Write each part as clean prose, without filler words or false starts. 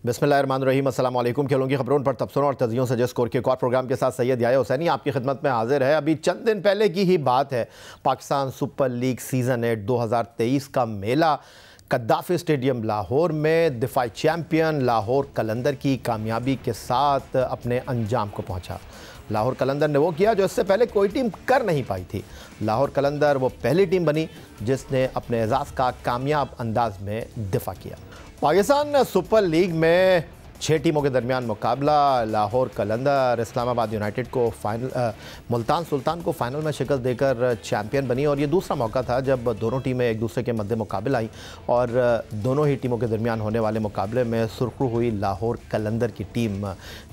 बिस्मिल्लाहिर्रहमानिर्रहीम, अस्सलाम वालेकुम। खेलों की खबरों पर तबसरों और तजियों से स्कोर के एक और प्रोग्राम के साथ सैयद याया हुसैनी आपकी खिदमत में हाजिर है। अभी चंद दिन पहले की ही बात है, पाकिस्तान सुपर लीग सीज़न 8 2023 का मेला कद्दाफी स्टेडियम लाहौर में दिफाई चैम्पियन लाहौर कलंदर की कामयाबी के साथ अपने अंजाम को पहुंचा। लाहौर कलंदर ने वो किया जो इससे पहले कोई टीम कर नहीं पाई थी। लाहौर कलंदर वो पहली टीम बनी जिसने अपने एजाज़ का कामयाब अंदाज में दिफा किया। पाकिस्तान सुपर लीग में 6 टीमों के दरमियान मुकाबला। लाहौर कलंदर इस्लामाबाद यूनाइटेड को मुल्तान सुल्तान को फाइनल में शिकस्त देकर चैंपियन बनी और ये दूसरा मौका था जब दोनों टीमें एक दूसरे के मद्दे मुकाबले आई और दोनों ही टीमों के दरमियान होने वाले मुकाबले में सुरखरू हुई लाहौर कलंदर की टीम।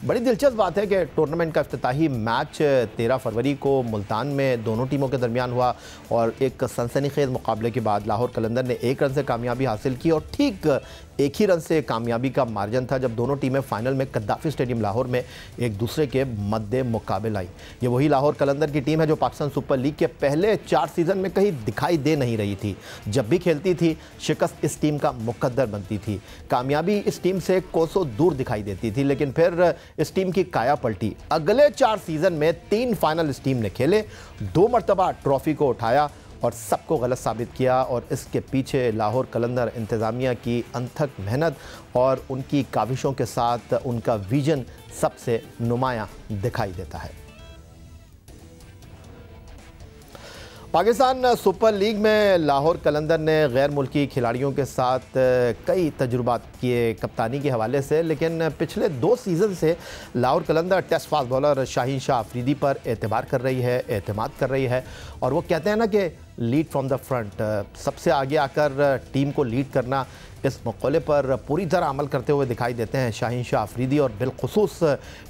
बड़ी दिलचस्प बात है कि टूर्नामेंट का इफ्तिताही मैच 13 फरवरी को मुल्तान में दोनों टीमों के दरमियान हुआ और एक सनसनीखेज मुकाबले के बाद लाहौर कलंदर ने 1 रन से कामयाबी हासिल की और ठीक एक ही रन से कामयाबी का मार्जिन था जब दोनों टीमें फाइनल में कद्दाफी स्टेडियम लाहौर में एक दूसरे के मद्दे मुकाबले आई। ये वही लाहौर कलंदर की टीम है जो पाकिस्तान सुपर लीग के पहले 4 सीज़न में कहीं दिखाई दे नहीं रही थी। जब भी खेलती थी शिकस्त इस टीम का मुकद्दर बनती थी, कामयाबी इस टीम से कोसों दूर दिखाई देती थी, लेकिन फिर इस टीम की काया पलटी। अगले 4 सीज़न में 3 फाइनल इस टीम ने खेले, 2 मरतबा ट्रॉफी को उठाया और सबको गलत साबित किया और इसके पीछे लाहौर कलंदर इंतज़ामिया की अनथक मेहनत और उनकी काविशों के साथ उनका विजन सबसे नुमायां दिखाई देता है। पाकिस्तान सुपर लीग में लाहौर कलंदर ने गैर मुल्की खिलाड़ियों के साथ कई तजुर्बात किए कप्तानी के हवाले से, लेकिन पिछले 2 सीज़न से Lahore Qalandar test fast bowler Shaheen Shah Afridi पर एतबार कर रही है, एतमाद कर रही है और वो कहते हैं ना कि लीड फ्रॉम द फ्रंट, सबसे आगे आकर टीम को लीड करना, इस मक़ौले पर पूरी तरह अमल करते हुए दिखाई देते हैं शाहीन शाह अफरीदी। और बिलखुसूस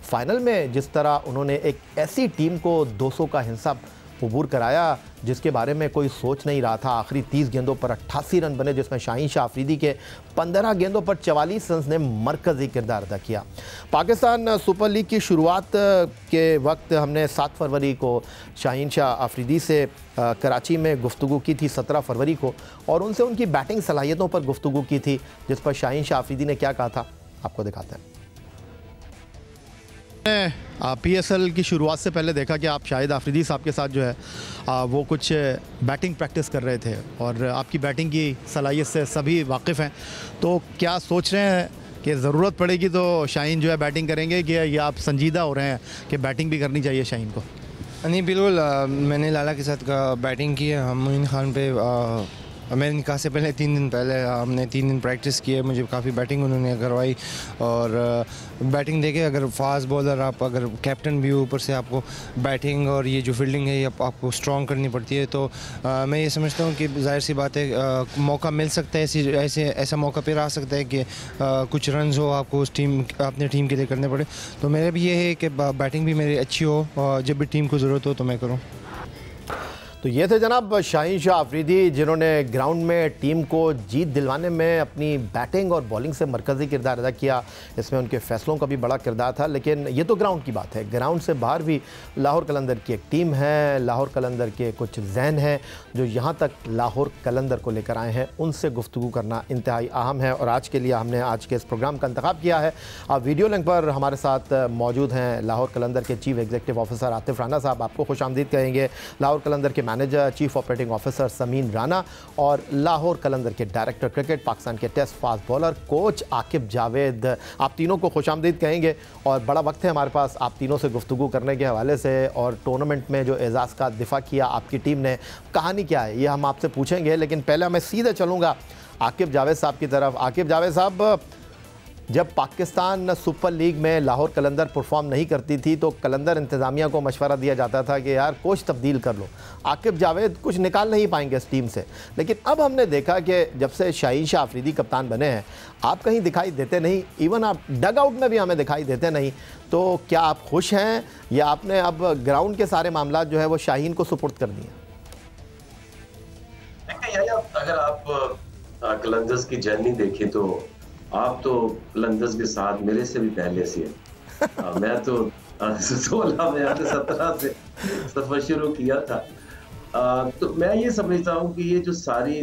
फ़ाइनल में जिस तरह उन्होंने एक ऐसी टीम को 200 का हिस्सा अबूर कराया जिसके बारे में कोई सोच नहीं रहा था। आखिरी 30 गेंदों पर 88 रन बने जिसमें शाहीन शाह अफरीदी के 15 गेंदों पर 44 रन ने मरकज़ी किरदार अदा किया। पाकिस्तान सुपर लीग की शुरुआत के वक्त हमने 7 फरवरी को शाहीन शाह अफरीदी से कराची में गुफ्तगू की थी 17 फरवरी को और उनसे उनकी बैटिंग सलाहियतों पर गुफ्तगू की थी, जिस पर शाहीन शाह अफरीदी ने क्या कहा था आपको दिखाते हैं। PSL की शुरुआत से पहले देखा कि आप शाहिद आफरीदी साहब के साथ जो है वो कुछ बैटिंग प्रैक्टिस कर रहे थे और आपकी बैटिंग की सलाहियत से सभी वाकिफ़ हैं, तो क्या सोच रहे हैं कि ज़रूरत पड़ेगी तो शाहीन जो है बैटिंग करेंगे कि ये आप संजीदा हो रहे हैं कि बैटिंग भी करनी चाहिए शाहीन को? नहीं, बिल्कुल। मैंने लाला के साथ बैटिंग की है। हम मोइन खान पे मेरे निकाह से पहले 3 दिन पहले हमने 3 दिन प्रैक्टिस की है। मुझे काफ़ी बैटिंग उन्होंने करवाई और बैटिंग देखे, अगर फास्ट बॉलर आप अगर कैप्टन भी हो, ऊपर से आपको बैटिंग और ये जो फील्डिंग है ये आपको स्ट्रॉन्ग करनी पड़ती है, तो मैं ये समझता हूँ कि जाहिर सी बात है मौका मिल सकता है, ऐसा मौका फिर आ सकता है कि कुछ रन्स हो आपको उस टीम अपने टीम के लिए करने पड़े। तो मेरा भी ये है कि बैटिंग भी मेरी अच्छी हो और जब भी टीम को ज़रूरत हो तो मैं करूँ। तो ये थे जनाब शाहीन शाह अफरीदी जिन्होंने ग्राउंड में टीम को जीत दिलवाने में अपनी बैटिंग और बॉलिंग से मरकज़ी किरदार अदा किया। इसमें उनके फैसलों का भी बड़ा किरदार था, लेकिन ये तो ग्राउंड की बात है। ग्राउंड से बाहर भी लाहौर कलंदर की एक टीम है, लाहौर कलंदर के कुछ जहन हैं जो यहाँ तक लाहौर कलंदर को लेकर आए हैं, उनसे गुफ्तगू करना इंतहाई अहम है और आज के लिए हमने आज के इस प्रोग्राम का इंतखाब किया है। आप वीडियो लिंक पर हमारे साथ मौजूद हैं लाहौर कलंदर के chief executive officer Atif Rana साहब, आपको खुशामदीद कहेंगे। लाहौर कलंदर के manager chief operating officer Sameen Rana और लाहौर कलंदर के डायरेक्टर क्रिकेट, पाकिस्तान के test fast bowler coach Aqib Javed, आप तीनों को खुशामदीद कहेंगे। और बड़ा वक्त है हमारे पास आप तीनों से गुफ्तगू करने के हवाले से और टूर्नामेंट में जो एजाज़ का दिफा किया आपकी टीम ने, कहानी क्या है ये हम आपसे पूछेंगे, लेकिन पहले मैं सीधे चलूँगा आकिब जावेद साहब की तरफ। आकिब जावेद साहब, जब पाकिस्तान सुपर लीग में लाहौर कलंदर परफॉर्म नहीं करती थी तो कलंदर इंतज़ामिया को मशवरा दिया जाता था कि यार कोच तब्दील कर लो, आकिब जावेद कुछ निकाल नहीं पाएंगे इस टीम से। लेकिन अब हमने देखा कि जब से शाहीन शाह अफरीदी कप्तान बने हैं आप कहीं दिखाई देते नहीं, इवन आप डग आउट में भी हमें दिखाई देते नहीं, तो क्या आप खुश हैं या आपने अब ग्राउंड के सारे मामला जो है वो शाहीन को सुपुर्द कर दिए? अगर आप कलंदर्स की जर्नी देखें तो आप तो कलंदर्स के साथ मेरे से भी पहले से है। मैं तो 16 में 17 से सफर शुरू किया था। तो मैं ये समझता हूँ कि ये जो सारी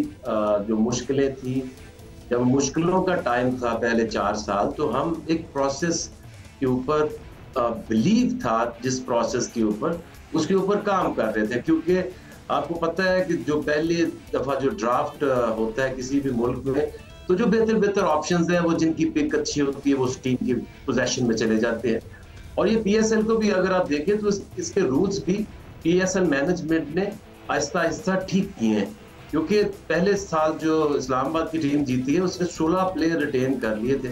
जो मुश्किलें थी जब मुश्किलों का टाइम था पहले 4 साल, तो हम एक प्रोसेस के ऊपर बिलीव था, जिस प्रोसेस के ऊपर उसके ऊपर काम कर रहे थे। क्योंकि आपको पता है कि जो पहली दफा जो ड्राफ्ट होता है किसी भी मुल्क में, तो जो बेहतर ऑप्शंस हैं, वो जिनकी पिक अच्छी होती है वो उस टीम की पोजीशन में चले जाते हैं। और ये पीएसएल को भी अगर आप देखें तो इसके रूल्स भी पीएसएल मैनेजमेंट ने आहिस्ता आहिस्ता ठीक किए हैं। क्योंकि पहले साल जो इस्लामाबाद की टीम जीती है उसने 16 प्लेयर रिटेन कर लिए थे,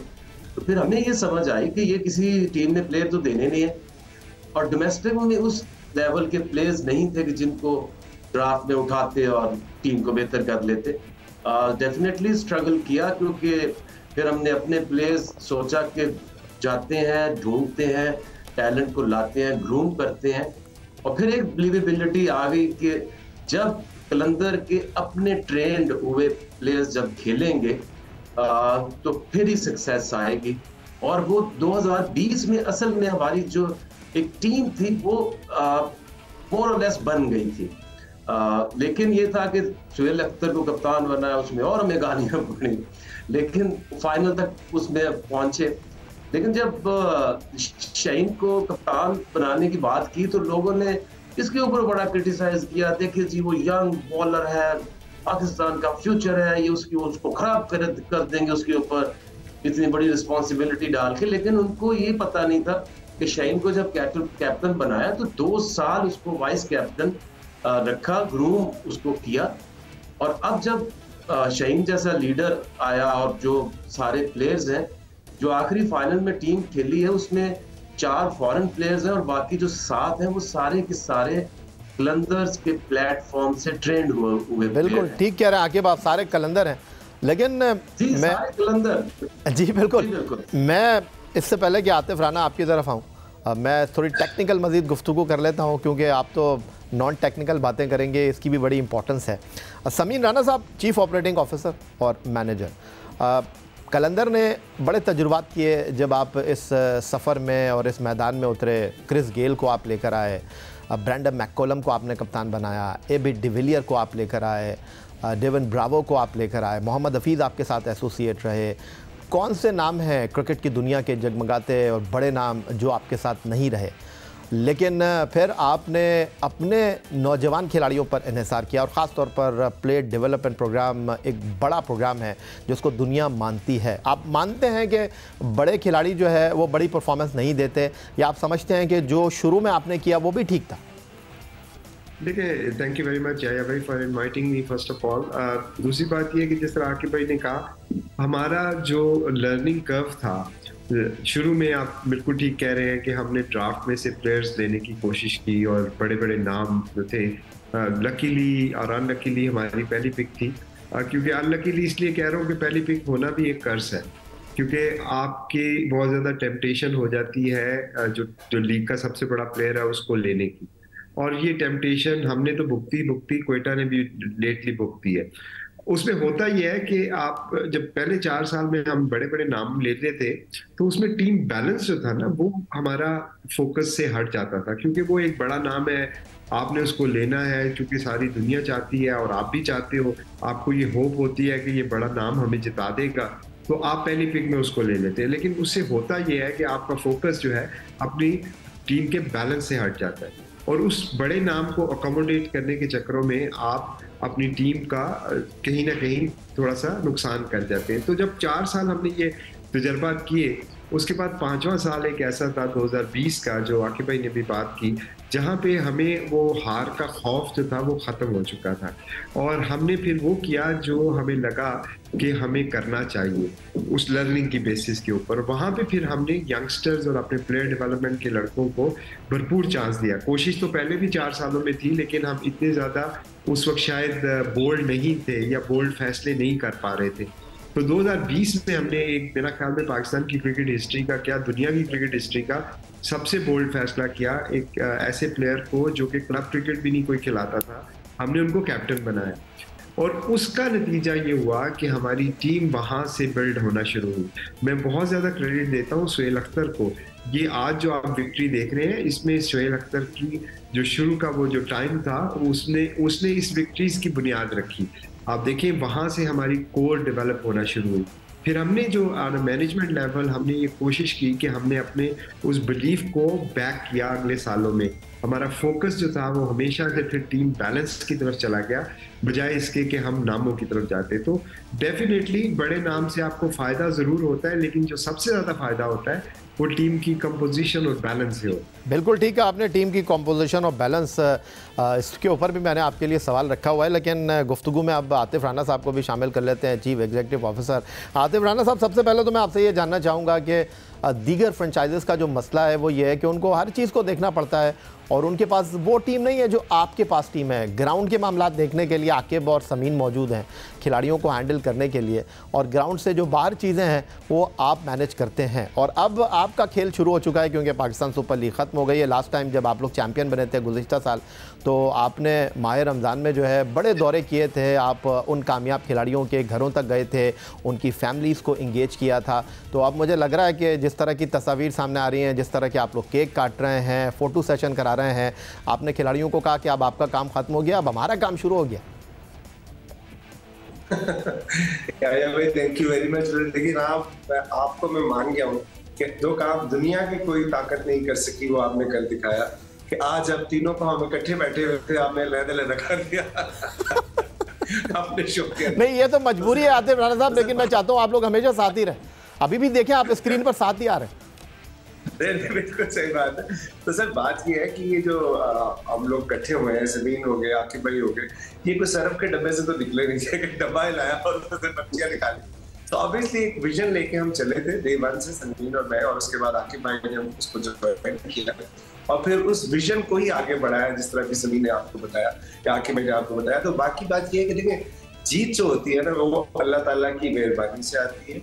तो फिर हमें ये समझ आई कि ये किसी टीम ने प्लेयर तो देने नहीं है, और डोमेस्टिक में उस लेवल के प्लेयर्स नहीं थे कि जिनको ड्राफ्ट में उठाते और टीम को बेहतर कर लेते। डेफिनेटली स्ट्रगल किया, क्योंकि फिर हमने अपने प्लेयर्स सोचा कि जाते हैं, ढूंढते हैं, टैलेंट को लाते हैं, ग्रूम करते हैं, और फिर एक बिलीवेबिलिटी आ गई कि जब कलंदर के अपने ट्रेंड हुए प्लेयर्स जब खेलेंगे तो फिर ही सक्सेस आएगी। और वो 2020 में असल में हमारी जो एक टीम थी वो मोर और लेस बन गई थी। लेकिन ये था कि सुहेल अख्तर को कप्तान बनाया, उसमें और हमें गालियां पड़ी, लेकिन फाइनल तक उसमें पहुंचे। लेकिन जब शाहीन को कप्तान बनाने की बात की तो लोगों ने इसके ऊपर बड़ा क्रिटिसाइज किया, देखिए जी वो यंग बॉलर है, पाकिस्तान का फ्यूचर है, ये उसको खराब कर देंगे उसके ऊपर इतनी बड़ी रिस्पॉन्सिबिलिटी डाल के। लेकिन उनको ये पता नहीं था कि शाहीन को जब कैप्टन बनाया तो 2 साल उसको वाइस कैप्टन रखा, ग्रूम उसको किया, और अब जब शाहीन जैसा लीडर आया और जो सारे प्लेयर्स हैं, जो आखिरी फाइनल में टीम खेली है उसमें 4 फॉरेन प्लेयर्स हैं और बाकी जो 7 हैं वो सारे के सारे कलंदर्स के प्लेटफॉर्म से ट्रेंड हुए। बिल्कुल ठीक कह रहे हैं आकिब, आप सारे कलंदर हैं। लेकिन मैं कलंदर जी बिल्कुल, मैं इससे पहले कि आतिफ राना आपकी तरफ आऊँ, मैं थोड़ी टेक्निकल मज़ीद गुफ्तगू कर लेता हूँ, क्योंकि आप तो नॉन टेक्निकल बातें करेंगे, इसकी भी बड़ी इंपॉर्टेंस है। समीन राना साहब, चीफ़ ऑपरेटिंग ऑफिसर और मैनेजर, कलंदर ने बड़े तजुर्बात किए जब आप इस सफ़र में और इस मैदान में उतरे। क्रिस गेल को आप लेकर आए, ब्रैंडन मैककोलम को आपने कप्तान बनाया, एबी डिविलियर को आप लेकर आए, डेवन ब्रावो को आप लेकर आए, मोहम्मद हफीज़ आपके साथ एसोसिएट रहे। कौन से नाम हैं क्रिकेट की दुनिया के जगमगाते और बड़े नाम जो आपके साथ नहीं रहे, लेकिन फिर आपने अपने नौजवान खिलाड़ियों पर इन्हिसार किया, और ख़ास तौर पर प्लेयर डेवलपमेंट प्रोग्राम एक बड़ा प्रोग्राम है जिसको दुनिया मानती है। आप मानते हैं कि बड़े खिलाड़ी जो है वो बड़ी परफॉर्मेंस नहीं देते, या आप समझते हैं कि जो शुरू में आपने किया वो भी ठीक था? देखिए, thank you very much Jaya भाई for inviting me first of all. दूसरी बात ये है कि जिस तरह आकिब भाई ने कहा, हमारा जो लर्निंग कर्व था शुरू में, आप बिल्कुल ठीक कह रहे हैं कि हमने ड्राफ्ट में से प्लेयर्स लेने की कोशिश की और बड़े बड़े नाम जो थे, लकीली और अनलकीली हमारी पहली पिक थी। क्योंकि अनलकीली इसलिए कह रहा हूँ कि पहली पिक होना भी एक कर्ज है, क्योंकि आपकी बहुत ज़्यादा टेम्पटेशन हो जाती है जो लीग का सबसे बड़ा प्लेयर है उसको लेने की, और ये टेम्पटेशन हमने तो भुगती, क्वेटा ने भी लेटली भुगती है। उसमें होता यह है कि आप जब पहले 4 साल में हम बड़े बड़े नाम लेते थे तो उसमें टीम बैलेंस जो था ना वो हमारा फोकस से हट जाता था, क्योंकि वो एक बड़ा नाम है, आपने उसको लेना है, क्योंकि सारी दुनिया चाहती है और आप भी चाहते हो, आपको ये होप होती है कि ये बड़ा नाम हमें जिता देगा, तो आप पहली पिक में उसको ले लेते हैं। लेकिन उससे होता यह है कि आपका फोकस जो है अपनी टीम के बैलेंस से हट जाता है, और उस बड़े नाम को अकोमोडेट करने के चक्करों में आप अपनी टीम का कहीं ना कहीं थोड़ा सा नुकसान कर जाते हैं। तो जब 4 साल हमने ये तजर्बा किए, उसके बाद 5वां साल एक ऐसा था 2020 का, जो आकिब भाई ने भी बात की, जहाँ पे हमें वो हार का खौफ जो था वो ख़त्म हो चुका था, और हमने फिर वो किया जो हमें लगा कि हमें करना चाहिए उस लर्निंग की बेसिस के ऊपर। वहाँ पे फिर हमने यंगस्टर्स और अपने प्लेयर डेवलपमेंट के लड़कों को भरपूर चांस दिया। कोशिश तो पहले भी 4 सालों में थी, लेकिन हम इतने ज़्यादा उस वक्त शायद बोल्ड नहीं थे या बोल्ड फैसले नहीं कर पा रहे थे। तो 2020 में हमने एक, मेरा ख्याल में पाकिस्तान की क्रिकेट हिस्ट्री का, क्या दुनिया की क्रिकेट हिस्ट्री का सबसे बोल्ड फैसला किया। एक ऐसे प्लेयर को जो कि क्लब क्रिकेट भी नहीं कोई खिलाता था, हमने उनको कैप्टन बनाया, और उसका नतीजा ये हुआ कि हमारी टीम वहाँ से बिल्ड होना शुरू हुई। मैं बहुत ज़्यादा क्रेडिट देता हूँ सुहेल अख्तर को। ये आज जो आप विक्ट्री देख रहे हैं, इसमें सुहेल अख्तर की जो शुरू का वो जो टाइम था, उसने इस विक्ट्रीज की बुनियाद रखी। आप देखिए वहाँ से हमारी कोर डेवलप होना शुरू हुई। फिर हमने जो मैनेजमेंट लेवल हमने ये कोशिश की कि हमने अपने उस बिलीफ को बैक किया अगले सालों में। हमारा फोकस जो था वो हमेशा से फिर टीम बैलेंस की तरफ चला गया, बजाय इसके कि हम नामों की तरफ जाते। तो डेफिनेटली बड़े नाम से आपको फ़ायदा ज़रूर होता है, लेकिन जो सबसे ज़्यादा फ़ायदा होता है वो टीम की कंपोजिशन और बैलेंस से हो। बिल्कुल ठीक है, आपने टीम की कंपोजिशन और बैलेंस इसके ऊपर भी मैंने आपके लिए सवाल रखा हुआ है, लेकिन गुफ्तगू में अब आतिफ राना साहब को भी शामिल कर लेते हैं, chief executive officer. Atif Rana साहब, सबसे पहले तो मैं आपसे ये जानना चाहूँगा कि दीगर फ्रेंचाइजेस का जो मसला है वो ये है कि उनको हर चीज़ को देखना पड़ता है और उनके पास वो टीम नहीं है जो आपके पास टीम है। ग्राउंड के मामला देखने के लिए आकिब और समीन मौजूद हैं, खिलाड़ियों को हैंडल करने के लिए, और ग्राउंड से जो बाहर चीज़ें हैं वो आप मैनेज करते हैं। और अब आपका खेल शुरू हो चुका है क्योंकि पाकिस्तान सुपर लीग ख़त्म हो गई है। लास्ट टाइम जब आप लोग चैम्पियन बने थे गुज़िश्ता साल, तो आपने माह रमज़ान में जो है बड़े दौरे किए थे, आप उन कामयाब खिलाड़ियों के घरों तक गए थे, उनकी फैमिलीज़ को इंगेज किया था। तो अब मुझे लग रहा है कि जिस तरह की तस्वीर सामने आ रही हैं, जिस तरह के आप लोग केक काट रहे हैं, फ़ोटो सेशन करा रहे हैं, आपने खिलाड़ियों को कहा कि अब आपका काम ख़त्म हो गया, अब हमारा काम शुरू हो गया। भाई थैंक यू वेरी मच। लेकिन आपको मैं मान गया हूँ कि जो काम दुनिया की कोई ताकत नहीं कर सकी वो आपने कर दिखाया कि आज अब तीनों को हम इकट्ठे बैठे हुए थे, आपने लहदा कर दिया अपने शो के। नहीं, ये तो मजबूरी है आतिफ राना साहब, लेकिन मैं चाहता हूँ आप लोग हमेशा साथ ही रहें। अभी भी देखें आप स्क्रीन पर साथ ही आ रहे हैं। बिल्कुल सही बात है। तो सर बात ये है कि ये जो हम लोग इकट्ठे हुए हैं, सलीम हो गए, आकिब भाई हो गए, ये कोई सरफ के डब्बे से तो निकले नहीं थे, डब्बा ही लाया और उससे बच्चियां निकाली। तो ऑब्वियसली एक विजन लेके हम चले थे डे वन से, सलीम और मैं, और उसके बाद आकिब भाई ने हम उसको जो किया और फिर उस विजन को ही आगे बढ़ाया, जिस तरह की सलीम ने आपको बताया या आकिब भाई ने आपको बताया। तो बाकी बात ये है कि देखिए, जीत जो होती है ना वो अल्लाह ताला की मेहरबानी से आती है,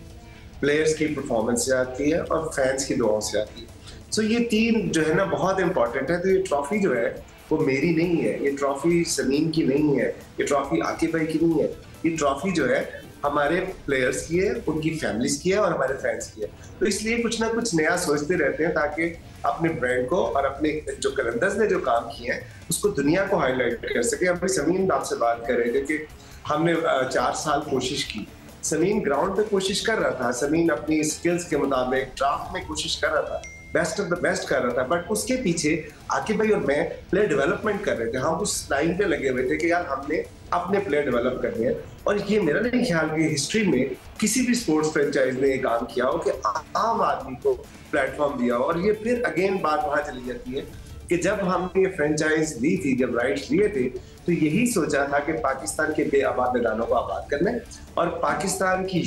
प्लेयर्स की परफॉर्मेंस से आती है और फैंस की दुआओं से आती है। सो ये तीन जो है ना बहुत इंपॉर्टेंट है। तो ये ट्रॉफी जो है वो मेरी नहीं है, ये ट्रॉफी सलीम की नहीं है, ये ट्रॉफी आकिब भाई की नहीं है, ये ट्रॉफी जो है हमारे प्लेयर्स की है, उनकी फैमिलीज की है और हमारे फैंस की है। तो इसलिए कुछ ना कुछ नया सोचते रहते हैं ताकि अपने ब्रांड को और अपने जो कलंदर्स ने जो काम किए हैं उसको दुनिया को हाईलाइट कर सके। अभी समीन आपसे बात कर रहे थे कि हमने 4 साल कोशिश की। समीन ग्राउंड पे कोशिश कर रहा था, समीन अपनी स्किल्स के मुताबिक ड्राफ्ट में कोशिश कर रहा था, बेस्ट ऑफ द बेस्ट कर रहा था, बट उसके पीछे आकिब भाई और मैं प्लेयर डेवलपमेंट कर रहे थे। हम उस लाइन पे लगे हुए थे कि यार हमने अपने प्लेयर डेवलप करने हैं। और ये मेरा नहीं ख्याल कि हिस्ट्री में किसी भी स्पोर्ट्स फ्रेंचाइज ने ये काम किया हो कि आम आदमी को प्लेटफॉर्म दिया हो। और ये फिर अगेन बात वहां चली जाती है कि जब हमने ये फ्रेंचाइज ली थी, जब राइट्स लिए थे, तो यही सोचा था कि पाकिस्तान के बेआबाद मैदानों को आबाद करना है और पाकिस्तान की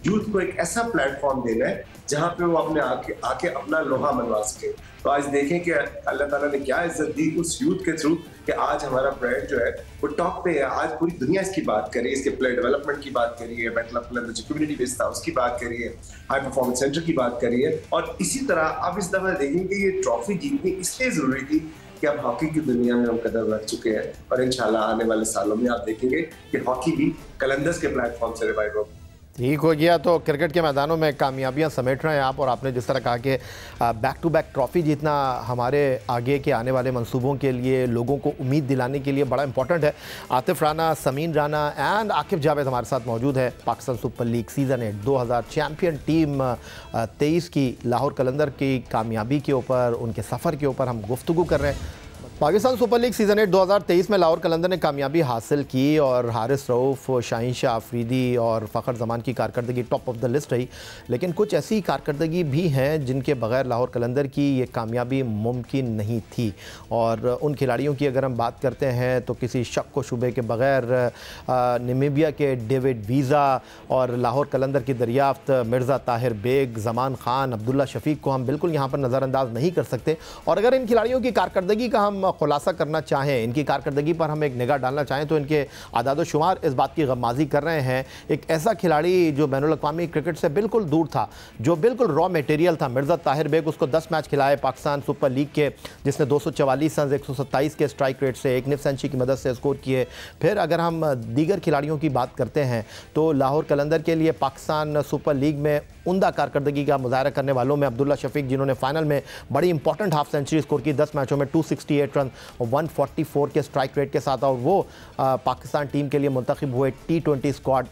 यूथ को एक ऐसा प्लेटफॉर्म देना है जहां पे वो अपने आके अपना लोहा मनवा सके। तो आज देखें कि अल्लाह ताला ने क्या इज्जत दी उस यूथ के थ्रू कि आज हमारा ब्रांड जो है वो टॉप पे है। आज पूरी दुनिया इसकी बात कर रही है, इसके प्लेयर डेवलपमेंट की बात कर रही है, मतलब जो कम्युनिटी बेस्ड था उसकी बात कर रही है, हाई परफॉर्मेंस सेंटर की बात कर रही है। और इसी तरह अब इस दफा देखें कि ये ट्रॉफी जीतनी इसलिए जरूरी थी कि अब हॉकी की दुनिया में हम कदम रख चुके हैं और इंशाल्लाह आने वाले सालों में आप देखेंगे कि हॉकी भी कलंदर्स के प्लेटफॉर्म से रिवाइव होगा। ठीक हो गया। तो क्रिकेट के मैदानों में कामयाबियां समेट रहे हैं आप, और आपने जिस तरह कहा कि बैक टू बैक ट्रॉफ़ी जीतना हमारे आगे के आने वाले मंसूबों के लिए, लोगों को उम्मीद दिलाने के लिए बड़ा इंपॉर्टेंट है। आतिफ राना, समीन राना एंड आकिब जावेद हमारे साथ मौजूद है। Pakistan super league season 8 2000 champion team 23 की लाहौर कलंदर की कामयाबी के ऊपर, उनके सफ़र के ऊपर हम गुफ्तगू कर रहे हैं। पाकिस्तान सुपर लीग सीज़न 8 2023 में लाहौर कलंदर ने कामयाबी हासिल की और हारिस रऊफ़, शाहीन शाह अफरीदी और फ़खर ज़मान की कारकर्दगी टॉप ऑफ द लिस्ट रही। लेकिन कुछ ऐसी कारकर्दगी भी हैं जिनके बग़ैर लाहौर कलंदर की ये कामयाबी मुमकिन नहीं थी। और उन खिलाड़ियों की अगर हम बात करते हैं तो किसी शक व शुबे के बग़ैर नामीबिया के डेविड वीज़ा और लाहौर कलंदर की दरियाफ्त मिर्ज़ा ताहिर बेग, ज़मान ख़ान, अब्दुल्ला शफ़ीक को हम बिल्कुल यहाँ पर नज़रअंदाज नहीं कर सकते। और अगर इन खिलाड़ियों की कारकर्दगी का हम खुलासा करना चाहें, इनकी कारकर्दगी पर हम एक निगाह डालना चाहें, तो इनके आदाद शुमार इस बात की गमाज़ी कर रहे हैं। एक ऐसा खिलाड़ी जो बैनुल-अक़वामी क्रिकेट से बिल्कुल दूर था, जो बिल्कुल रॉ मटेरियल था, मिर्ज़ा ताहिर बेग, उसको 10 मैच खिलाए पाकिस्तान सुपर लीग के, जिसने 244 रन 127 के स्ट्राइक रेट से एक निफ्सेंची की मदद से स्कोर किए। फिर अगर हम दीगर खिलाड़ियों की बात करते हैं तो लाहौर कलंदर के लिए पाकिस्तान सुपर लीग में उम्दा कारकर्दगी का मुजाहरा करने वालों में अब्दुल्ला शफीक, जिन्होंने फाइनल में बड़ी इंपॉर्टेंट हाफ सेंचुरी स्कोर की, 10 मैचों में 268 रन और 144 के स्ट्राइक रेट के साथ, और वो पाकिस्तान टीम के लिए मुंतखब हुए T20 squad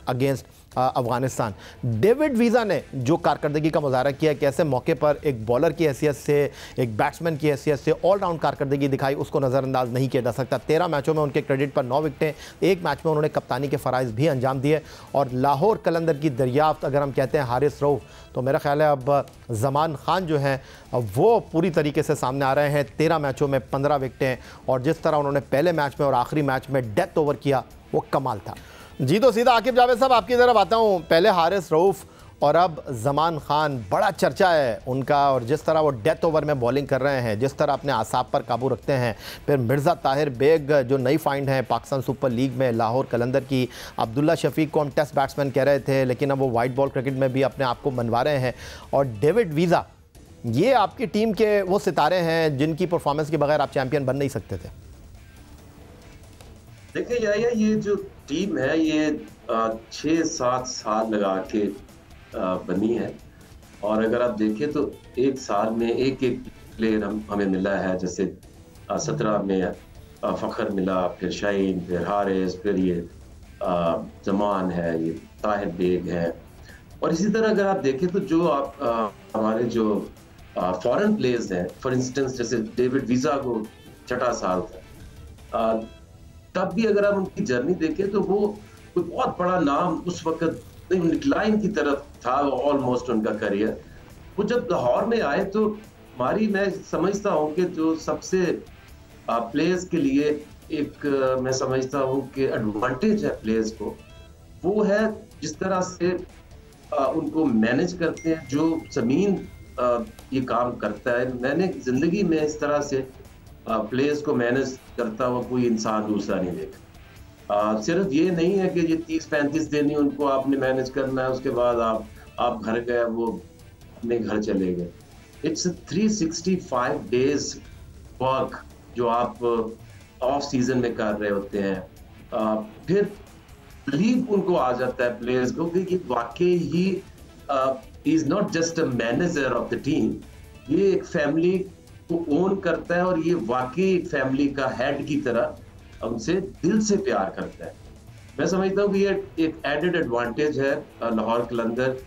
against Afghanistan. David visa ने जो कारकर्दगी का मुजाहरा किया, कैसे मौके पर एक बॉलर की हैसियत से, एक बैट्समैन की हैसियत से ऑलराउंड कारकर्दगी दिखाई, उसको नज़रअंदाज नहीं किया जा सकता। 13 मैचों में उनके क्रेडिट पर 9 विकटें, एक मैच में उन्होंने कप्तानी के फ़राइज़ भी अंजाम दिए। और लाहौर कलंदर की दरियाफ्त अगर हम कहते हैं हारिस रऊफ, तो मेरा ख्याल है अब ज़मान खान जो हैं वो पूरी तरीके से सामने आ रहे हैं। 13 मैचों में 15 विकटें, और जिस तरह उन्होंने पहले मैच में और आखिरी मैच में डेथ ओवर किया वो कमाल था। जी तो सीधा आकिब जावेद साहब आपकी तरफ आता हूँ। पहले हारिस रऊफ और अब ज़मान खान, बड़ा चर्चा है उनका, और जिस तरह वो डेथ ओवर में बॉलिंग कर रहे हैं, जिस तरह अपने आसाब पर काबू रखते हैं। फिर मिर्ज़ा ताहिर बेग जो नई फाइंड है पाकिस्तान सुपर लीग में लाहौर कलंदर की। अब्दुल्ला शफीक को हम टेस्ट बैट्समैन कह रहे थे, लेकिन अब वो वाइट बॉल क्रिकेट में भी अपने आप को मनवा रहे हैं। और डेविड वीज़ा, ये आपकी टीम के वो सितारे हैं जिनकी परफॉर्मेंस के बगैर आप चैम्पियन बन नहीं सकते थे। देखिए याया, ये जो टीम है ये 6-7 साल लगा के बनी है, और अगर आप देखें तो एक साल में एक प्लेयर हमें मिला है। जैसे 17 में फ़खर मिला, फिर शाहीन, फिर हारिस, फिर ये जमान है, ये ताहिर बेग है। और इसी तरह अगर आप देखें तो जो आप हमारे जो फॉरेन प्लेयर्स हैं, फॉर इंस्टेंस जैसे डेविड वीज़ा को 6 साल था, तब भी अगर आप उनकी जर्नी देखें तो वो कोई बहुत बड़ा नाम उस वक्त डिक्लाइन की तरफ था ऑलमोस्ट उनका करियर। वो जब लाहौर में आए तो मैं समझता हूँ कि जो सबसे प्लेयर्स के लिए एक मैं समझता हूँ कि एडवांटेज है प्लेयर्स को, वो है जिस तरह से उनको मैनेज करते हैं। जो ज़मीन ये काम करता है, मैंने जिंदगी में इस तरह से प्लेयर्स को मैनेज करता हुआ कोई इंसान दूसरा नहीं देखा। सिर्फ ये नहीं है कि ये 30-35 दिन ही उनको आपने मैनेज करना है, उसके बाद आप घर गए, वो अपने घर चले गए। इट्स 365 डेज वर्क जो आप ऑफ सीजन में कर रहे होते हैं। फिर बिलीव उनको आ जाता है प्लेयर्स को कि ये वाकई he is not just a manager of the team, ये एक फैमिली को ओन करता है, और ये वाकई एक फैमिली का हेड की तरह उनसे दिल से प्यार करता है। मैं समझता हूँ कि ये एक एडेड एडवांटेज है लाहौर कलंदर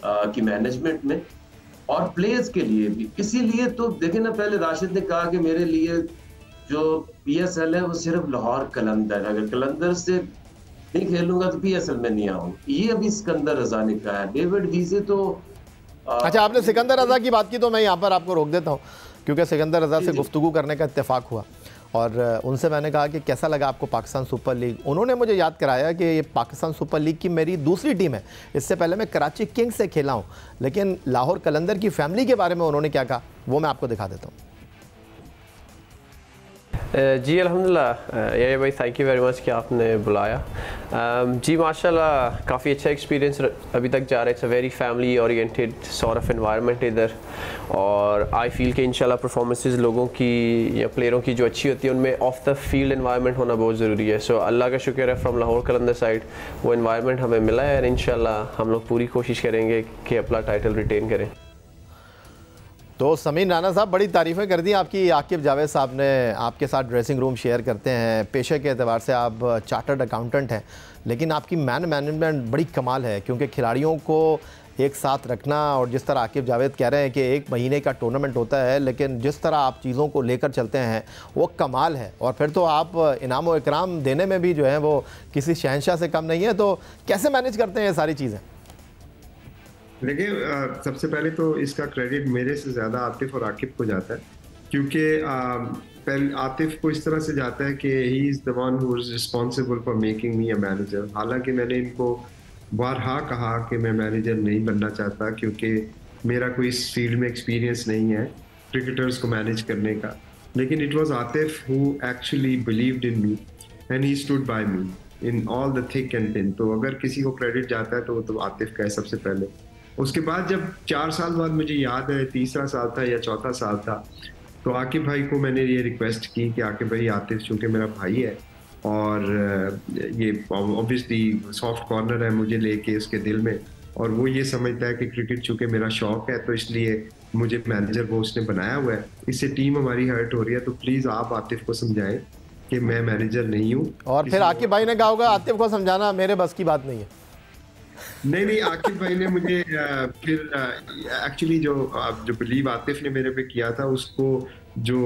की मैनेजमेंट में और प्लेयर्स के लिए भी। इसीलिए तो देखें ना, पहले राशिद ने कहा कि मेरे लिए जो PSL है वो सिर्फ लाहौर कलंदर, अगर कलंदर से नहीं खेलूंगा तो PSL में नहीं आऊंगा। ये अभी सिकंदर रजा ने कहा है। डेविड वीज़े तो अच्छा, आपने सिकंदर रजा की बात की तो मैं यहाँ पर आपको रोक देता हूँ, क्योंकि सिकंदर रजा से गुफ्तगू करने का इत्तेफाक हुआ और उनसे मैंने कहा कि कैसा लगा आपको पाकिस्तान सुपर लीग। उन्होंने मुझे याद कराया कि ये पाकिस्तान सुपर लीग की मेरी दूसरी टीम है, इससे पहले मैं कराची किंग्स से खेला हूँ। लेकिन लाहौर कलंदर की फैमिली के बारे में उन्होंने क्या कहा वो मैं आपको दिखा देता हूँ। जी अल्हम्दुलिल्लाह ये भाई, थैंक यू वेरी मच कि आपने बुलाया। जी माशाल्लाह काफ़ी अच्छा एक्सपीरियंस अभी तक जा रहा है। It's a very family oriented sort of environment इधर, और आई फील कि इंशाल्लाह परफॉर्मेंसेस लोगों की या प्लेयरों की जो अच्छी होती है उनमें ऑफ द फील्ड एनवायरनमेंट होना बहुत ज़रूरी है। सो अल्लाह का शुक्र है फ्रॉम लाहौर कलंदर साइड वो एनवायरनमेंट हमें मिला है, और इंशाल्लाह हम लोग पूरी कोशिश करेंगे कि अपना टाइटल रिटेन करें। तो समीन राना साहब, बड़ी तारीफ़ें कर दी आपकी। आकिब जावेद साहब ने आपके साथ ड्रेसिंग रूम शेयर करते हैं, पेशे के एतबार से आप चार्टर्ड अकाउंटेंट हैं, लेकिन आपकी मैनेजमेंट बड़ी कमाल है, क्योंकि खिलाड़ियों को एक साथ रखना, और जिस तरह आकिब जावेद कह रहे हैं कि 1 महीने का टूर्नामेंट होता है, लेकिन जिस तरह आप चीज़ों को लेकर चलते हैं वो कमाल है। और फिर तो आप इनाम व इकराम देने में भी जो है वो किसी शहंशाह से कम नहीं है। तो कैसे मैनेज करते हैं ये सारी चीज़ें? देखिए, सबसे पहले तो इसका क्रेडिट मेरे से ज़्यादा आतिफ और आकिब को जाता है, क्योंकि पहले आतिफ को इस तरह से जाता है कि he is the one who is responsible for making me a manager. हालांकि मैंने इनको बारहा कहा कि मैं मैनेजर नहीं बनना चाहता, क्योंकि मेरा कोई इस फील्ड में एक्सपीरियंस नहीं है क्रिकेटर्स को मैनेज करने का। लेकिन it was Atif who actually believed in me and he stood by me in all the thick and thin. तो अगर किसी को क्रेडिट जाता है तो वो तो आतिफ का है सबसे पहले। उसके बाद जब 4 साल बाद, मुझे याद है तीसरा साल था या चौथा साल था, तो आकिब भाई को मैंने ये रिक्वेस्ट की कि आकिब भाई, आतिफ चूँकि मेरा भाई है और ये ऑब्वियसली सॉफ्ट कॉर्नर है मुझे लेके उसके दिल में, और वो ये समझता है कि क्रिकेट चूंकि मेरा शौक है तो इसलिए मुझे मैनेजर वो उसने बनाया हुआ है, इससे टीम हमारी हर्ट हो रही है। तो प्लीज आप आतिफ को समझाएं कि मैं मैनेजर नहीं हूँ। और फिर आकिब भाई ने कहा होगा आतिफ को समझाना मेरे बस की बात नहीं है। नहीं, आकिब भाई ने मुझे फिर एक्चुअली जो बिलीव आतिफ ने मेरे पे किया था उसको जो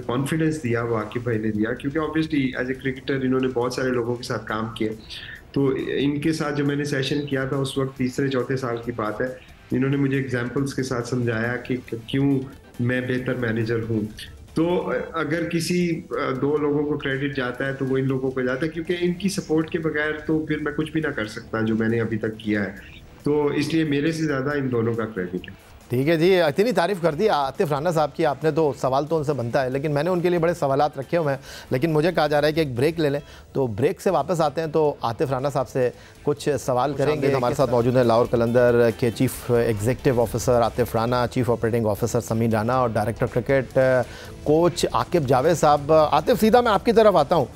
कॉन्फिडेंस दिया वो आकिब भाई ने दिया, क्योंकि ऑब्वियसली एज ए क्रिकेटर इन्होंने बहुत सारे लोगों के साथ काम किया। तो इनके साथ जो मैंने सेशन किया था उस वक्त 3-4 साल की बात है, इन्होंने मुझे एग्जाम्पल्स के साथ समझाया कि क्यों मैं बेहतर मैनेजर हूँ। तो अगर किसी 2 लोगों को क्रेडिट जाता है तो वो इन लोगों को जाता है, क्योंकि इनकी सपोर्ट के बगैर तो फिर मैं कुछ भी ना कर सकता जो मैंने अभी तक किया है। तो इसलिए मेरे से ज़्यादा इन दोनों का क्रेडिट है। ठीक है जी, इतनी तारीफ़ कर दी आतिफ राना साहब की आपने, तो सवाल तो उनसे बनता है, लेकिन मैंने उनके लिए बड़े सवालात रखे हुए हैं। लेकिन मुझे कहा जा रहा है कि एक ब्रेक ले लें, तो ब्रेक से वापस आते हैं तो आतिफ राना साहब से कुछ सवाल करेंगे। हमारे साथ मौजूद हैं लाहौर कलंदर के chief executive officer Atif Rana, chief operating officer Sameer Rana और director cricket coach Aqib Javed साहब। आतिफ, सीधा मैं आपकी तरफ आता हूँ।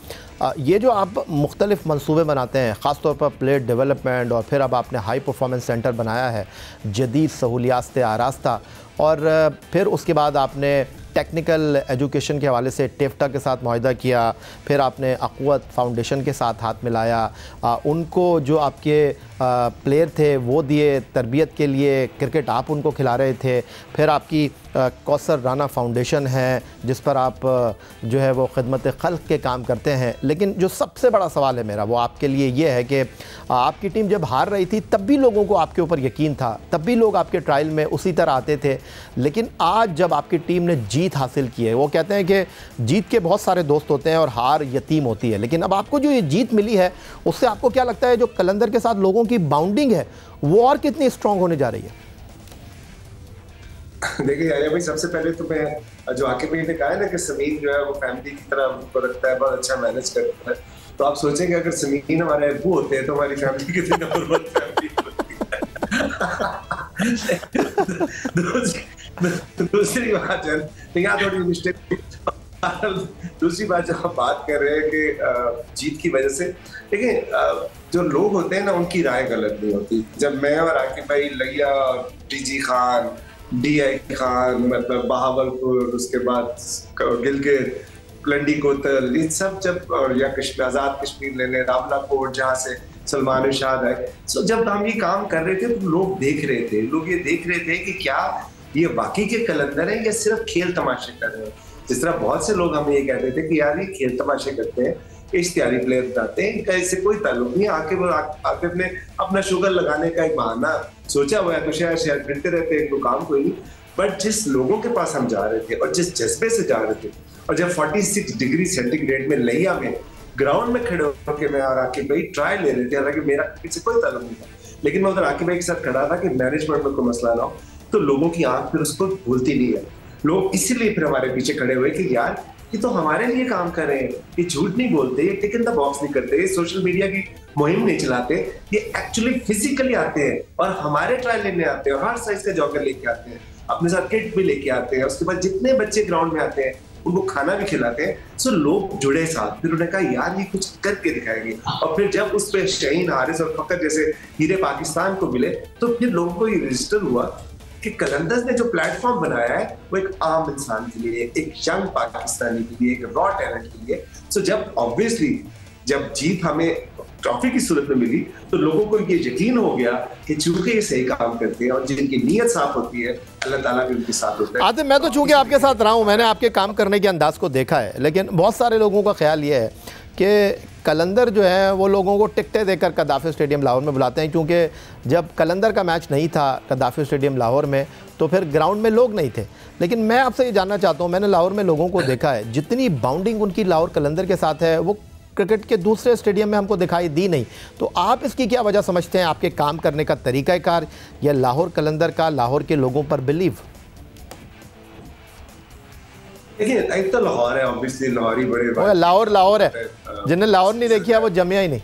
ये जो आप मुख्तलिफ़ मंसूबे बनाते हैं, ख़ास तौर पर प्लेयर डेवलपमेंट, और फिर अब आपने हाई परफॉर्मेंस सेंटर बनाया है, जदीद सहूलियात से आरास्ता, और फिर उसके बाद आपने टेक्निकल एजुकेशन के हवाले से टेफ्टा के साथ मुआहदा किया, फिर आपने अक़ुवत फाउंडेशन के साथ हाथ मिलाया, उनको जो आपके प्लेयर थे वो दिए तरबियत के लिए, क्रिकेट आप उनको खिला रहे थे, फिर आपकी कौसर राना फाउंडेशन है जिस पर आप जो है वो खिदमत खल्क़ के काम करते हैं। लेकिन जो सबसे बड़ा सवाल है मेरा वो आपके लिए ये है कि आपकी टीम जब हार रही थी तब भी लोगों को आपके ऊपर यकीन था, तब भी लोग आपके ट्रायल में उसी तरह आते थे, लेकिन आज जब आपकी टीम ने जीत हासिल की है, वो कहते हैं कि जीत के बहुत सारे दोस्त होते हैं और हार यतीम होती है, लेकिन अब आपको जो ये जीत मिली है उससे आपको क्या लगता है जो कलंदर के साथ लोगों की बाउंडिंग है वो और कितनी स्ट्रांग होने जा रही है? देखिए यार भाई, सबसे पहले तो मैं जो आकिब भाई ने कहा है ना कि समीर जो है वो फैमिली की तरह हमको रखता है, बहुत अच्छा मैनेज करता है, तो आप सोचेंगे अगर समीर हमारे अब्बू होते हैं तो हमारी फैमिली कितनी नंबर 1 फैमिली होती। दूसरी बात है, यहाँ थोड़ी मिस्टेक। दूसरी बात जो आप बात कर रहे हैं कि जीत की वजह से, देखिए जो लोग होते हैं ना उनकी राय गलत नहीं होती। जब मैं और आकिब भाई लिया, टीजी खान, DI खान, मतलब बहावलपुर, उसके बाद गिलगित, लंडी कोतल, इन सब जब, और या आजाद कश्मीर लेने, रावला कोट जहाँ से सलमान इरशाद आए, सो जब हम ये काम कर रहे थे तो लोग देख रहे थे, लोग ये देख रहे थे कि क्या ये वाकई के कलंदर हैं या सिर्फ खेल तमाशे कर रहे हैं। जिस तरह बहुत से लोग हमें ये कहते थे कि यार ये खेल तमाशे करते हैं, इश्तिहारी प्लेयर बनाते हैं, इनका इससे कोई ताल्लुक नहीं। आकिब ने अपना शुगर लगाने का एक बहाना सोचा हुआ है, तो शायद फिरते रहते हैं, इनको काम कोई नहीं। बट जिस लोगों के पास हम जा रहे थे और जिस जज्बे से जा रहे थे, और जब 46 डिग्री सेंटीग्रेड में लिया में ग्राउंड में खड़े होकर मैं और आकिब भाई ट्रायल ले रहे थे, हालांकि मेरा क्रिकेट से कोई ताल्लुक नहीं था, लेकिन मैं उधर आकिब भाई के साथ खड़ा था कि मैनेजमेंट में कोई मसला ना हो, तो लोगों की आंख फिर उसको भूलती नहीं है। लोग इसीलिए फिर हमारे पीछे खड़े हुए कि यार ये तो हमारे लिए काम कर रहे हैं, ये झूठ नहीं बोलते, ये टिक इन द बॉक्स नहीं करते, ये सोशल मीडिया की मुहिम नहीं चलाते, ये एक्चुअली फिजिकली आते हैं और हमारे ट्रायल लेने आते हैं, हर साइज का जॉगर लेके आते हैं, अपने साथ किट भी लेके आते हैं, उसके बाद जितने बच्चे ग्राउंड में आते हैं उनको खाना भी खिलाते हैं। सो लोग जुड़े साथ, फिर उन्होंने कहा यार ये कुछ करके दिखाएंगे। और फिर जब उस पर शाहीन, हारिस और फकर जैसे हीरे पाकिस्तान को मिले, तो फिर लोगों को ये रजिस्टर हुआ कि कलंदर्स ने जो प्लेटफॉर्म बनाया है वो एक आम इंसान के लिए, एक यंग पाकिस्तानी के लिए, एक रॉ टैलेंट के लिए। सो जब ऑब्वियसली जब जीत हमें ट्रॉफी की सूरत में मिली तो लोगों को ये यकीन हो गया कि चूंकि ये सही काम करते हैं और जिनकी नीयत साफ होती है, अल्लाह ताला भी उनके साथ होता है। आतिफ, मैं तो चूंकि आपके साथ रहा हूँ, मैंने आपके काम करने के अंदाज को देखा है, लेकिन बहुत सारे लोगों का ख्याल ये है कि कलंदर जो है वो लोगों को टिकटें देकर कदाफी स्टेडियम लाहौर में बुलाते हैं, क्योंकि जब कलंदर का मैच नहीं था कदाफी स्टेडियम लाहौर में तो फिर ग्राउंड में लोग नहीं थे। लेकिन मैं आपसे ये जानना चाहता हूँ, मैंने लाहौर में लोगों को देखा है, जितनी बाउंडिंग उनकी लाहौर कलंदर के साथ है वो क्रिकेट के दूसरे स्टेडियम में हमको दिखाई दी नहीं। तो आप इसकी क्या वजह समझते हैं? आपके काम करने का तरीक़ाकार या लाहौर कलंदर का लाहौर के लोगों पर बिलीव? देखिए एक तो लाहौर है, ऑब्वियसली लाहौरी बड़े लाहौर है, जिन्हें लाहौर नहीं देखी है वो जमिया ही नहीं।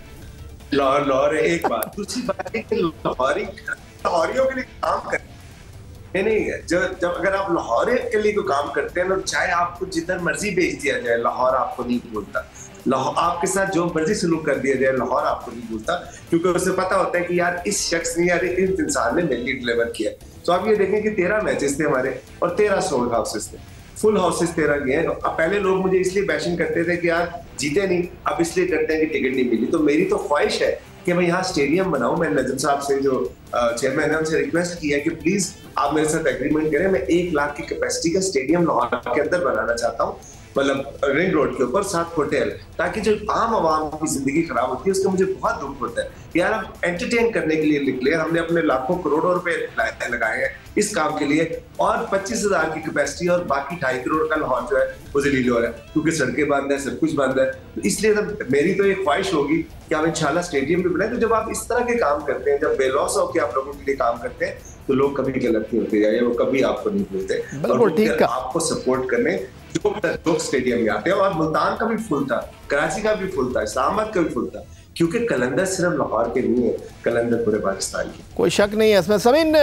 लाहौर है एक बात। दूसरी बात है कि लाहौरियों के लिए काम करते नहीं, जब अगर आप लाहौर के लिए कोई काम करते हैं ना, चाहे आपको जिधर मर्जी भेज दिया जाए, लाहौर आपको नहीं बोलता। लाहौर आपके साथ जो मर्जी सलूक कर दिया जाए, लाहौर आपको नहीं भूलता, क्योंकि उसे पता होता है कि यार इस शख्स ने, यार इस इंसान ने मेरे लिए डिलीवर किया। तो आप ये देखें कि 13 मैचेस थे हमारे और 13 सोल्ड हाउसेस थे, फुल हाउसेस 13 गए हैं। अब पहले लोग मुझे इसलिए बैशिंग करते थे कि यार जीते नहीं, अब इसलिए करते हैं कि टिकट नहीं मिली। तो मेरी तो ख्वाहिश है कि मैं यहाँ स्टेडियम बनाऊं। मैंने नजम साहब से, जो चेयरमैन है, उनसे रिक्वेस्ट की है कि प्लीज आप मेरे साथ एग्रीमेंट करें। मैं 1 लाख की कैपेसिटी का स्टेडियम लाहौर के अंदर बनाना चाहता हूँ, मतलब रिंग रोड के ऊपर, साथ होटल, ताकि जो आम आवाम की जिंदगी खराब होती है उसका मुझे बहुत दुख होता है। यार हम एंटरटेन करने के लिए निकले, हमने अपने लाखों करोड़ों रुपए लगाए हैं इस काम के लिए, और 25,000 की कैपेसिटी और बाकी 2.5 करोड़ का लाहौर जो है वो जलील हो रहा है, क्योंकि सड़कें बंद है, सब कुछ बंद है। तो इसलिए मेरी तो एक ख्वाहिश होगी कि आप इंशाल्लाह स्टेडियम भी बनाए। तो जब आप इस तरह के काम करते हैं, जब बेलौस होकर आप लोगों के लिए काम करते हैं, तो लोग कभी गलत नहीं होते, या वो कभी आपको नहीं भूलते और आपको सपोर्ट करने जो स्टेडियम में आते हैं। और मुल्तान का भी फुल था, कराची का भी फुल था, इस्लामाबाद का भी फुल था, क्योंकि कलंदर सिर्फ लाहौर के नहीं है, कलंदर पूरे पाकिस्तान की। कोई शक नहीं है इसमें। समीन,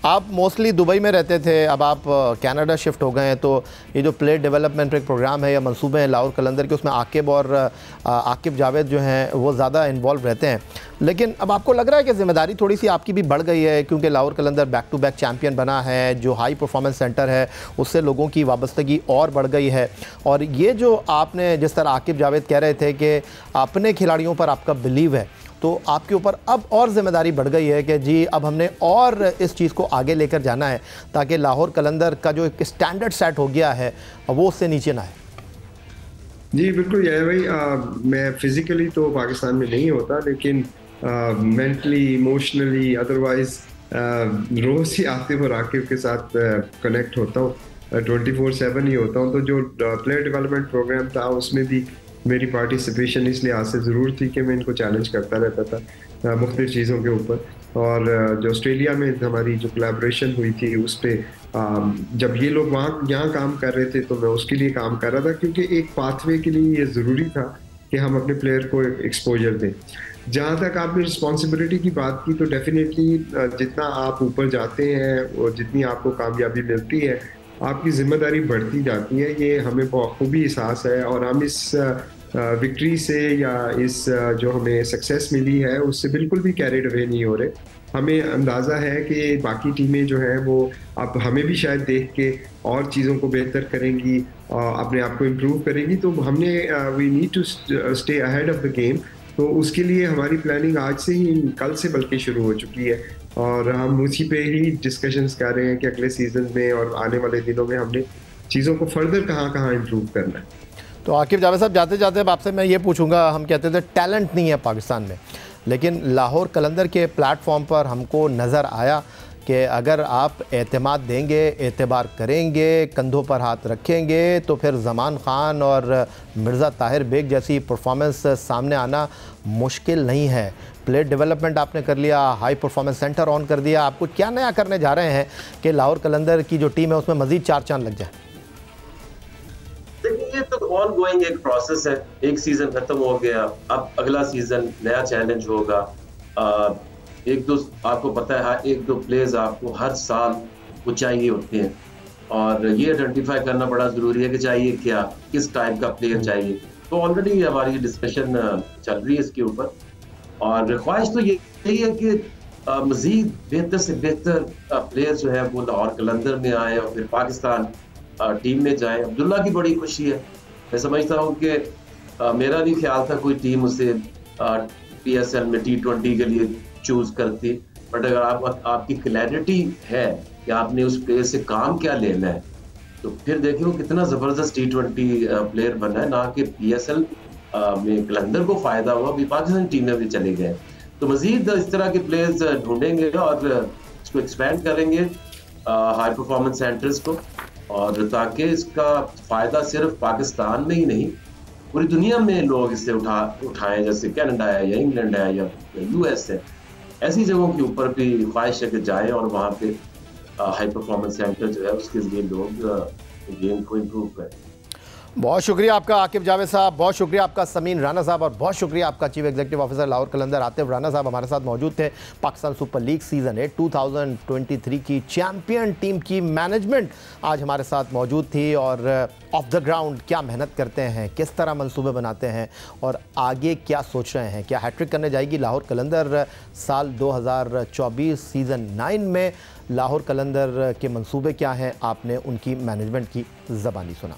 आप मोस्टली दुबई में रहते थे, अब आप कनाडा शिफ्ट हो गए हैं, तो ये जो प्लेयर डेवलपमेंट एक प्रोग्राम है या मंसूबे हैं लाहौर कलंदर के, उसमें आकिब और आकिब जावेद जो हैं वो ज़्यादा इन्वॉल्व रहते हैं। लेकिन अब आपको लग रहा है कि ज़िम्मेदारी थोड़ी सी आपकी भी बढ़ गई है, क्योंकि लाहौर कलंदर बैक टू बैक चैम्पियन बना है, जो हाई परफॉर्मेंस सेंटर है उससे लोगों की वाबस्तगी और बढ़ गई है। और ये जो आपने जिस तरह आकिब जावेद कह रहे थे कि अपने खिलाड़ियों पर आपका बिलीव है, तो आपके ऊपर अब और ज़िम्मेदारी बढ़ गई है कि जी अब हमने और इस चीज़ को आगे लेकर जाना है, ताकि लाहौर कलंदर का जो एक स्टैंडर्ड सेट हो गया है वो उससे नीचे ना है। जी बिल्कुल यार भाई, मैं फिज़िकली तो पाकिस्तान में नहीं होता, लेकिन मेंटली, इमोशनली, अदरवाइज रोज़ ही आतिफ और आकिब के साथ कनेक्ट होता हूँ, 24/7 ही होता हूँ। तो जो प्लेयर डेवलपमेंट प्रोग्राम था उसमें भी मेरी पार्टिसिपेशन इस लिहाज से ज़रूर थी कि मैं इनको चैलेंज करता रहता था मुख्तलिफ चीज़ों के ऊपर। और जो ऑस्ट्रेलिया में हमारी जो कोलैबोरेशन हुई थी उस पर जब ये लोग यहाँ काम कर रहे थे तो मैं उसके लिए काम कर रहा था, क्योंकि एक पाथवे के लिए ये ज़रूरी था कि हम अपने प्लेयर को एक्सपोजर दें। जहाँ तक आपने रिस्पॉन्सिबिलिटी की बात की, तो डेफिनेटली जितना आप ऊपर जाते हैं और जितनी आपको कामयाबी मिलती है, आपकी जिम्मेदारी बढ़ती जाती है। ये हमें बखूबी एहसास है, और हम इस विक्ट्री से या इस जो हमें सक्सेस मिली है उससे बिल्कुल भी कैरिड अवे नहीं हो रहे। हमें अंदाज़ा है कि बाकी टीमें जो हैं वो अब हमें भी शायद देख के और चीज़ों को बेहतर करेंगी, अपने आप को इम्प्रूव करेंगी। तो हमने we need to stay ahead of the game. तो उसके लिए हमारी प्लानिंग आज से ही, कल से बल्कि शुरू हो चुकी है, और हम उसी पे ही डिस्कशंस कर रहे हैं कि अगले सीज़न में और आने वाले दिनों में हमने चीज़ों को फर्दर कहाँ इम्प्रूव करना है। तो आकिब जावेद साहब, जाते जाते अब आपसे मैं ये पूछूंगा, हम कहते थे टैलेंट नहीं है पाकिस्तान में, लेकिन लाहौर कलंदर के प्लेटफॉर्म पर हमको नज़र आया कि अगर आप एतमाद देंगे, एतबार करेंगे, कंधों पर हाथ रखेंगे, तो फिर ज़मान ख़ान और मिर्ज़ा ताहिर बेग जैसी परफॉर्मेंस सामने आना मुश्किल नहीं है। प्लेयर डेवलपमेंट आपने कर लिया, हाई परफॉर्मेंस सेंटर ऑन कर दिया, आप कुछ क्या नया करने जा रहे हैं कि लाहौर कलंदर की जो टीम है उसमें मज़ीद 4 चांद लग जाए? देखिए, ये तो ऑन गोइंग एक प्रोसेस है। एक सीजन खत्म हो गया, अब अगला सीजन नया चैलेंज होगा। एक दो आपको पता है, एक दो प्लेयर्स आपको हर साल वो चाहिए होते हैं, और ये आइडेंटिफाई करना बड़ा जरूरी है कि चाहिए क्या, किस टाइप का प्लेयर चाहिए। तो ऑलरेडी हमारी डिस्कशन चल रही है इसके ऊपर, और ख्वाहिश तो यही है कि मजीद बेहतर से बेहतर प्लेयर जो है वो लाहौर कलंदर में आए और फिर पाकिस्तान टीम में जाए। अब्दुल्ला की बड़ी खुशी है, मैं समझता हूँ कि मेरा भी ख्याल था कोई टीम उसे PSL में T20 के लिए चूज करती, बट अगर आपकी क्लैरिटी है कि आपने उस प्लेयर से काम क्या लेना है, तो फिर देखिए वो कितना जबरदस्त T20 प्लेयर बना है, ना कि PSL में कलंदर को फायदा हुआ, अभी पाकिस्तान टीम में भी चले गए। तो मजीद इस तरह के प्लेयर्स ढूंढेंगे और इसको एक्सपेंड करेंगे हाई परफॉर्मेंस सेंटर्स को, और ताकि इसका फायदा सिर्फ पाकिस्तान में ही नहीं पूरी दुनिया में लोग इससे उठाएं, जैसे कनाडा है या इंग्लैंड है या US है, ऐसी जगहों के ऊपर भी ख्वाहिश है कि जाएं और वहाँ पे हाई परफॉर्मेंस सेंटर जो है उसके जरिए लोग गेम को इम्प्रूव करें। बहुत शुक्रिया आपका आकिब जावेद साहब, बहुत शुक्रिया आपका समीन राना साहब, और बहुत शुक्रिया आपका चीफ एग्जीक्यूटिव ऑफिसर लाहौर कलंदर आतिफ राना साहब हमारे साथ मौजूद थे। पाकिस्तान सुपर लीग सीज़न 8 2023 की चैम्पियन टीम की मैनेजमेंट आज हमारे साथ मौजूद थी, और ऑफ द ग्राउंड क्या मेहनत करते हैं, किस तरह मंसूबे बनाते हैं और आगे क्या सोच रहे हैं। क्या हैट्रिक करने जाएगी लाहौर कलंदर साल 2024 सीज़न 9 में? लाहौर कलंदर के मंसूबे क्या हैं, आपने उनकी मैनेजमेंट की ज़बानी सुना।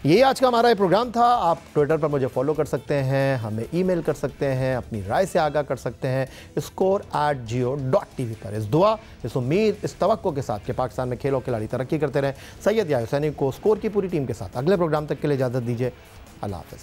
यही आज का हमारा ये प्रोग्राम था। आप ट्विटर पर मुझे फॉलो कर सकते हैं, हमें ईमेल कर सकते हैं, अपनी राय से आगाह कर सकते हैं score@geo.tv पर। इस दुआ, इस उम्मीद, इस तवक्को के साथ कि पाकिस्तान में खेल और खिलाड़ी तरक्की करते रहें, सैयद याहिया हुसैनी को स्कोर की पूरी टीम के साथ अगले प्रोग्राम तक के लिए इजाज़त दीजिए। अल्लाह हाफ़िज़।